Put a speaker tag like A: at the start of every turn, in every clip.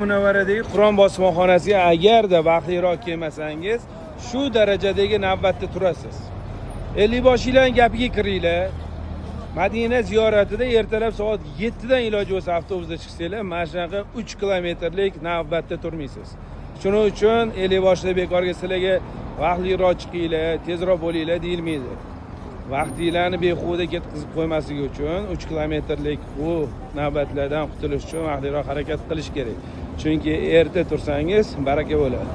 A: Munavvaradagi Qur'on bosmaxonasiga agarda vaqtliroq kelmasangiz, shu darajadagi navbatda turasiz. 50 boshinglarning gapiga kiringlar. Madina ziyoratida ertalab soat 7 dan iloji bo'lsa avtobusda chiqsanglar, mana shunaqa 3 kilometrlik navbatda turmaysiz. Shuning uchun 50 boshda bekorga sizlarga vaqtliroq chiqinglar, tezroq bo'linglar deyilmaydi. Vaqtinglarni behuda ketkazib qo'ymasligi uchun 3 kilometrlik bu navbatlardan qutulish uchun vaqtliroq harakat qilish kerak. Chunki erta tursangiz baraka bo'ladi.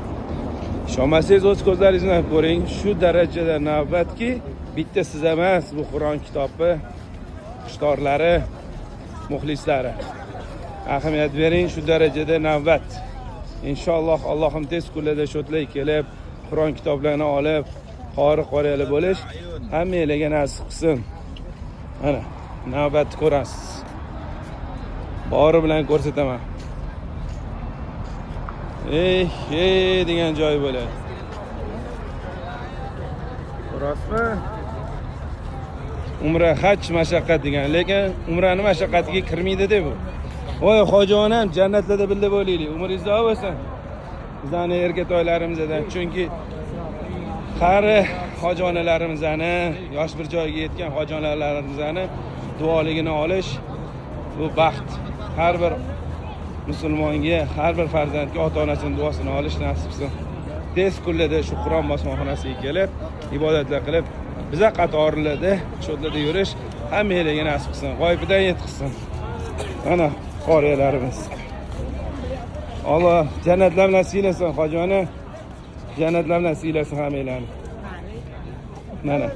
A: Ishonmasangiz o'z ko'zlaringiz bilan ko'ring, shu darajada navbatki, bitta siz emas, bu Qur'on kitobi ishtorlari, muxlislari. Ahamiyat bering, shu darajada navbat. Inshaalloh Allohim tez kunlarda shotlar kelib, Qur'on kitoblarini olib, qori qorayli bo'lish hammanglarga nasib qilsin. Mana navbatni ko'rasiz. Bori bilan ko'rsataman. Degan joy bo'ladi. Ko'rasizmi? Umra haj mashaqqat degan, lekin umrani mashaqqatiga kirmaydi-da bu. Voy hojonam, jannatlarda bildi bo'laylik. Umringiz uzoq bo'lsin. Bizning erkatoylarimizdan, chunki qari hojonalarimizni, yosh bir joyga yetgan hojonalarimizni duoligini olish bu baxt. Har bir musulmonga, har bir farzandga ota-onasining duosini olish nasib qilsin. Tez kunlarda shu Qur'on bosmaxonasiga kelib, ibodatlar qilib, biza qatorlarda sho'tlarda yurish hammanglarga nasib qilsin. G'oyibidan yetkazsin. Mana qoriyalarimiz. Alloh jannatlar nasib etsin, hojona. Jannatlar nasib etsin hammanglarni. Mana